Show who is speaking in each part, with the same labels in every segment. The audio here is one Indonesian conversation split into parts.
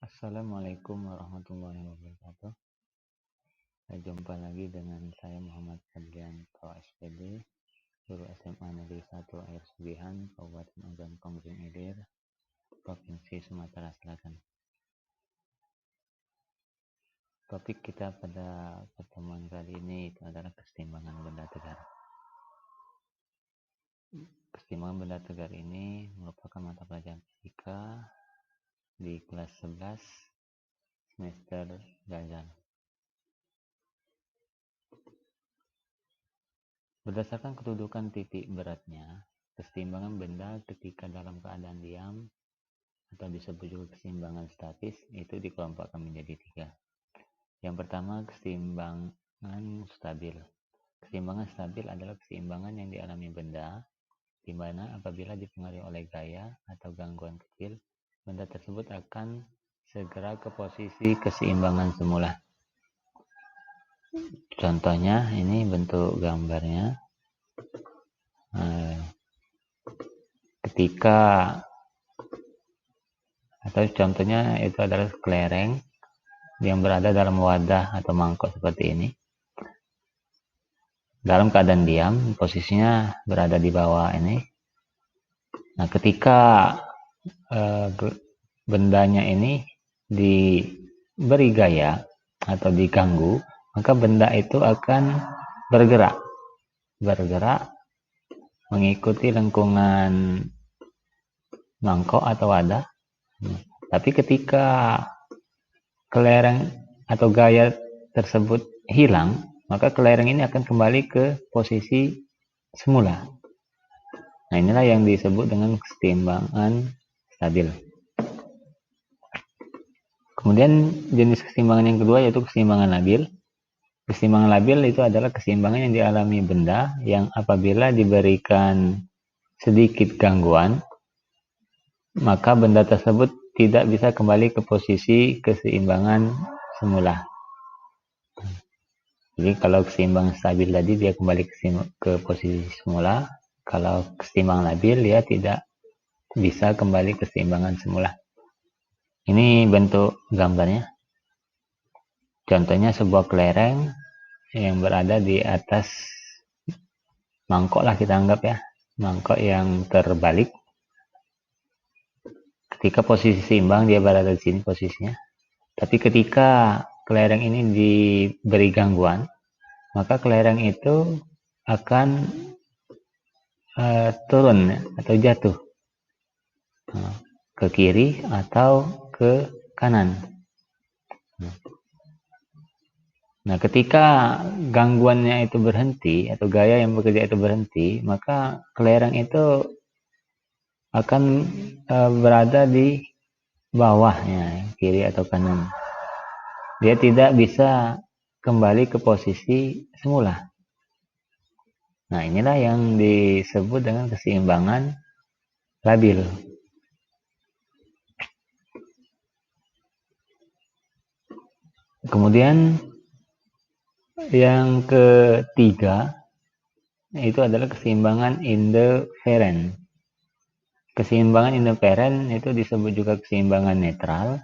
Speaker 1: Assalamualaikum warahmatullahi wabarakatuh. Jumpa lagi dengan saya Muhammad Adrianto SPD, guru SMA Negeri 1 Air Sugihan, Kabupaten Ogan Komering Ilir, Provinsi Sumatera Selatan. Topik kita pada pertemuan kali ini itu adalah keseimbangan benda tegar. Keseimbangan benda tegar ini merupakan mata pelajaran fisika di kelas 11 semester gagal. Berdasarkan kedudukan titik beratnya, keseimbangan benda ketika dalam keadaan diam atau disebut juga keseimbangan statis itu dikelompokkan menjadi 3. Yang pertama, keseimbangan stabil. Keseimbangan stabil adalah keseimbangan yang dialami benda di mana apabila dipengaruhi oleh gaya atau gangguan kecil, benda tersebut akan segera ke posisi keseimbangan semula. Contohnya ini bentuk gambarnya. Ketika atau contohnya itu adalah kelereng yang berada dalam wadah atau mangkok seperti ini. Dalam keadaan diam, posisinya berada di bawah ini. Nah, ketika bendanya ini diberi gaya atau diganggu, maka benda itu akan bergerak mengikuti lengkungan mangkok atau wadah. Tapi ketika kelereng atau gaya tersebut hilang, maka kelereng ini akan kembali ke posisi semula. Nah, inilah yang disebut dengan keseimbangan stabil. Kemudian jenis keseimbangan yang kedua yaitu keseimbangan labil. Keseimbangan labil itu adalah keseimbangan yang dialami benda yang apabila diberikan sedikit gangguan, maka benda tersebut tidak bisa kembali ke posisi keseimbangan semula. Jadi kalau keseimbangan stabil tadi dia kembali ke posisi semula, kalau keseimbangan labil dia tidak bisa kembali ke keseimbangan semula. Ini bentuk gambarnya. Contohnya sebuah kelereng yang berada di atas mangkok lah kita anggap ya, mangkok yang terbalik. Ketika posisi seimbang dia berada di sini posisinya. Tapi ketika kelereng ini diberi gangguan, maka kelereng itu akan turun atau jatuh ke kiri atau ke kanan. Nah, ketika gangguannya itu berhenti atau gaya yang bekerja itu berhenti, maka kelereng itu akan berada di bawahnya, kiri atau kanan. Dia tidak bisa kembali ke posisi semula. Nah, inilah yang disebut dengan keseimbangan labil. Kemudian yang ketiga itu adalah keseimbangan indiferen. Keseimbangan indiferen itu disebut juga keseimbangan netral.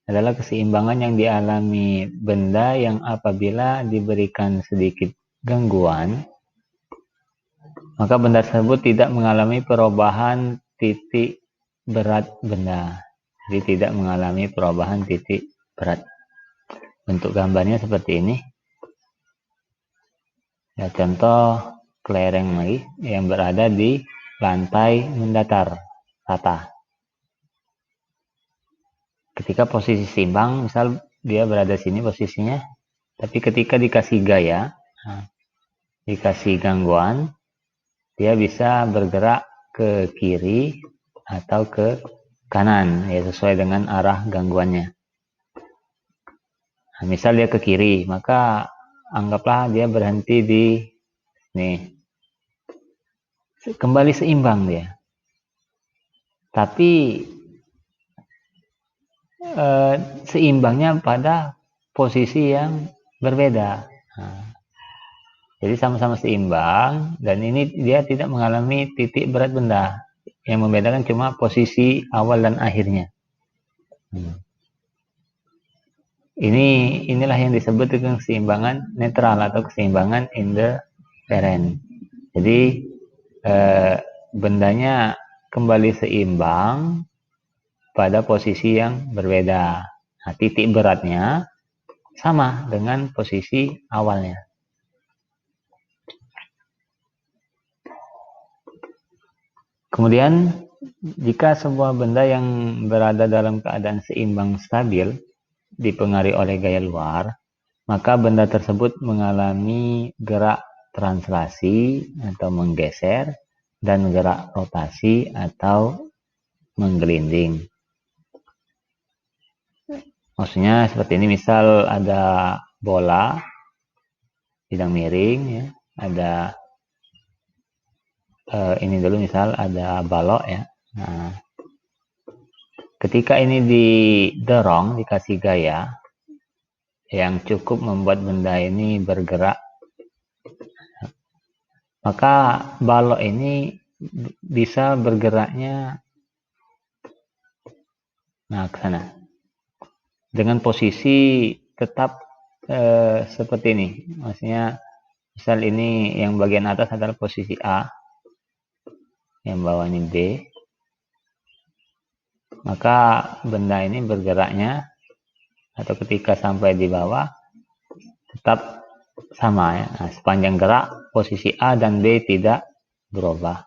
Speaker 1: Adalah keseimbangan yang dialami benda yang apabila diberikan sedikit gangguan, maka benda tersebut tidak mengalami perubahan titik berat benda. Jadi tidak mengalami perubahan titik berat. Bentuk gambarnya seperti ini. Ya, contoh kelereng lagi yang berada di lantai mendatar rata. Ketika posisi seimbang, misal dia berada sini posisinya, tapi ketika dikasih gaya, dikasih gangguan, dia bisa bergerak ke kiri atau ke kanan, ya sesuai dengan arah gangguannya. Nah, misal dia ke kiri, maka anggaplah dia berhenti di sini. Kembali seimbang dia. Tapi seimbangnya pada posisi yang berbeda. Nah, jadi sama-sama seimbang dan ini dia tidak mengalami titik berat benda. Yang membedakan cuma posisi awal dan akhirnya. Inilah yang disebut dengan keseimbangan netral atau keseimbangan indifferent. Jadi bendanya kembali seimbang pada posisi yang berbeda. Nah, titik beratnya sama dengan posisi awalnya. Kemudian, jika semua benda yang berada dalam keadaan seimbang stabil dipengaruhi oleh gaya luar, maka benda tersebut mengalami gerak translasi atau menggeser dan gerak rotasi atau menggelinding. Maksudnya seperti ini, misal ada bola bidang miring, ya, ada ini dulu misal ada balok ya. Nah, ketika ini didorong, dikasih gaya yang cukup membuat benda ini bergerak, maka balok ini bisa bergeraknya ke sana dengan posisi tetap seperti ini. Maksudnya misal ini yang bagian atas adalah posisi A, yang bawahnya B, maka benda ini bergeraknya atau ketika sampai di bawah tetap sama ya. Nah, sepanjang gerak posisi A dan B tidak berubah.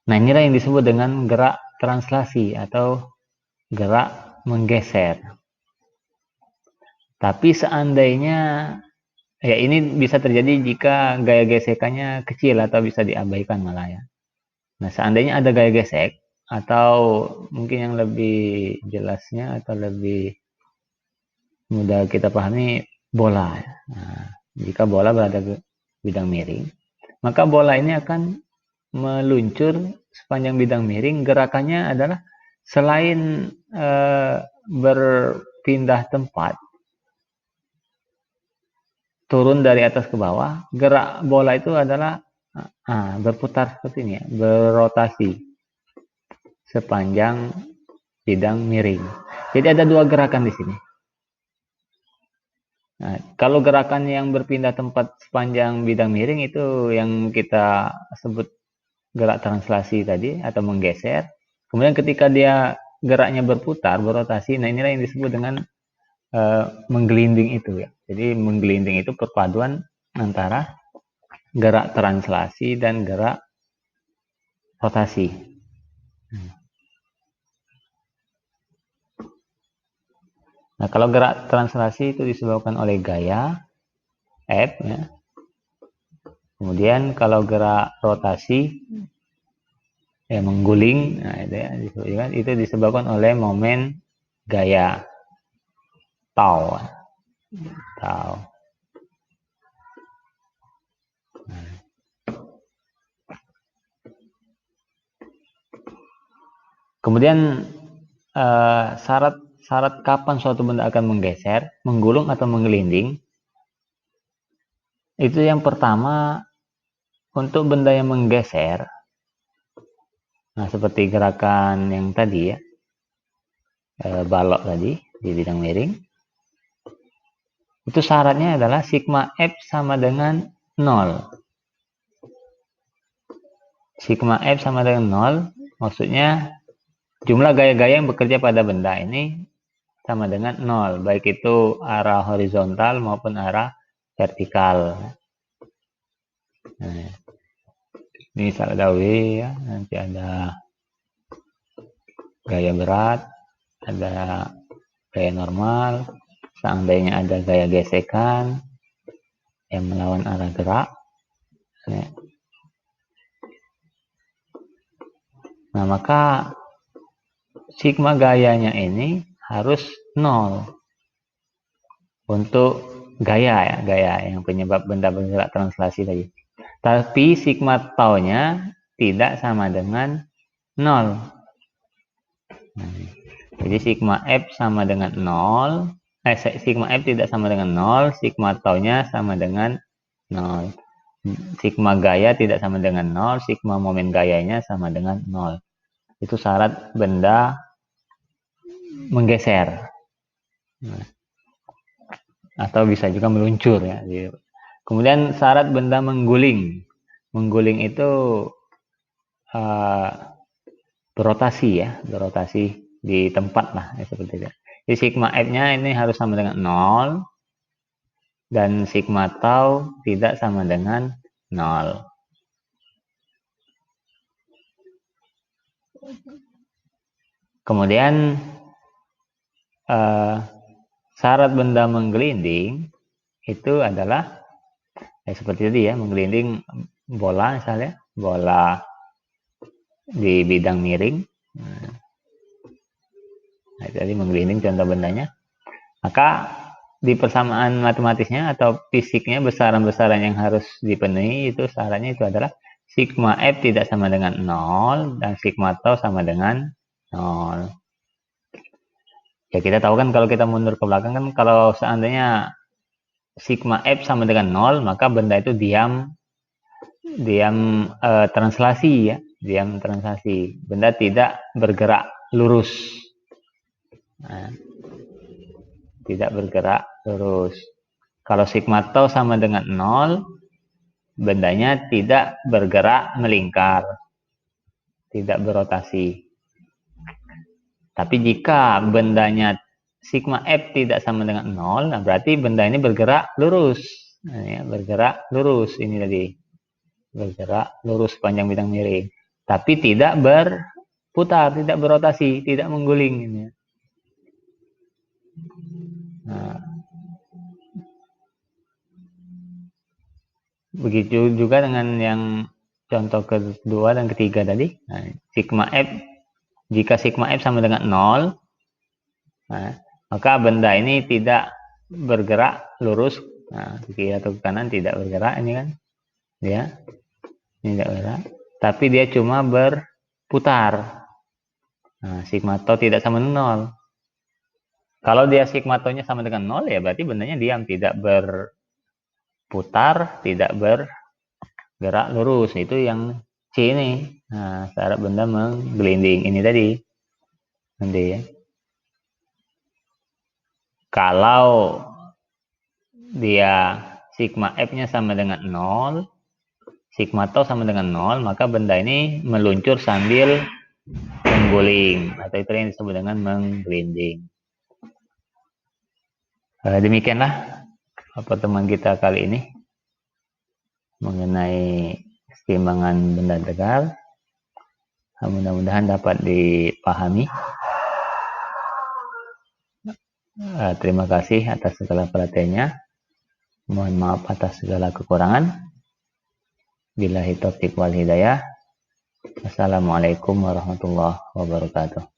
Speaker 1: Nah, inilah yang disebut dengan gerak translasi atau gerak menggeser. Tapi seandainya ya, ini bisa terjadi jika gaya gesekannya kecil atau bisa diabaikan malah ya. Nah, seandainya ada gaya gesek, atau mungkin yang lebih jelasnya atau lebih mudah kita pahami, bola. Nah, jika bola berada di bidang miring, maka bola ini akan meluncur sepanjang bidang miring. Gerakannya adalah selain berpindah tempat, turun dari atas ke bawah, gerak bola itu adalah berputar seperti ini ya, berotasi sepanjang bidang miring. Jadi ada dua gerakan di sini. Nah, kalau gerakan yang berpindah tempat sepanjang bidang miring itu yang kita sebut gerak translasi tadi atau menggeser. Kemudian ketika dia geraknya berputar, berotasi, nah inilah yang disebut dengan menggelinding itu ya. Jadi menggelinding itu perpaduan antara gerak translasi dan gerak rotasi. Nah, kalau gerak translasi itu disebabkan oleh gaya F ya. Kemudian kalau gerak rotasi mengguling, nah itu disebabkan oleh momen gaya tau. Kemudian syarat kapan suatu benda akan menggeser, menggulung atau menggelinding, itu yang pertama untuk benda yang menggeser. Nah, seperti gerakan yang tadi ya, balok tadi di bidang miring, itu syaratnya adalah sigma F sama dengan 0. Sigma F sama dengan 0, maksudnya jumlah gaya-gaya yang bekerja pada benda ini sama dengan 0, baik itu arah horizontal maupun arah vertikal. Nah, ini misal ada W ya, nanti ada gaya berat, ada gaya normal, seandainya ada gaya gesekan yang melawan arah gerak. Nah, maka sigma gayanya ini harus 0 untuk gaya yang penyebab benda bergerak translasi tadi. Tapi sigma tau-nya tidak sama dengan 0. Jadi sigma F sama dengan 0, sigma F tidak sama dengan 0, sigma tau-nya sama dengan 0. Sigma gaya tidak sama dengan 0, sigma momen gayanya sama dengan 0. Itu syarat benda menggeser. Nah, atau bisa juga meluncur ya. Kemudian syarat benda mengguling. Mengguling itu berotasi ya, berotasi di tempat lah ya, seperti itu. Jadi sigma F-nya ini harus sama dengan 0 dan sigma tau tidak sama dengan 0. Kemudian syarat benda menggelinding itu adalah seperti tadi ya, menggelinding bola misalnya, bola di bidang miring. Nah, itu tadi menggelinding contoh bendanya. Maka di persamaan matematisnya atau fisiknya besaran-besaran yang harus dipenuhi itu syaratnya itu adalah sigma F tidak sama dengan 0 dan sigma tau sama dengan 0. Ya kita tahu kan kalau kita mundur ke belakang kan kalau seandainya sigma F sama dengan 0 maka benda itu diam translasi ya, diam translasi. Benda tidak bergerak lurus. Nah, tidak bergerak lurus. Kalau sigma tau sama dengan 0, bendanya tidak bergerak melingkar, tidak berotasi. Tapi jika bendanya sigma F tidak sama dengan 0, nah berarti benda ini bergerak lurus. Nah, ya, bergerak lurus ini tadi. Bergerak lurus panjang bidang miring. Tapi tidak berputar, tidak berotasi, tidak mengguling. Ini. Nah, begitu juga dengan yang contoh kedua dan ketiga tadi. Nah, sigma F, jika sigma F sama dengan 0, nah, maka benda ini tidak bergerak lurus. Nah, ke kiri atau ke kanan tidak bergerak ini kan. Ya, ini tidak bergerak. Tapi dia cuma berputar. Nah, sigma tau tidak sama dengan 0. Kalau dia sigma tau-nya sama dengan 0, ya berarti bendanya diam, tidak berputar, tidak bergerak lurus. Itu yang C ini. Nah, syarat benda menggelinding ini tadi. Nanti ya. Kalau dia sigma F-nya sama dengan 0, sigma tau sama dengan 0, maka benda ini meluncur sambil mengguling. Atau itu yang disebut dengan menggelinding. Demikianlah pertemuan kita kali ini mengenai keseimbangan benda tegar. Mudah-mudahan dapat dipahami. Terima kasih atas segala perhatiannya. Mohon maaf atas segala kekurangan. Billahi taufiq wal hidayah. Assalamualaikum warahmatullahi wabarakatuh.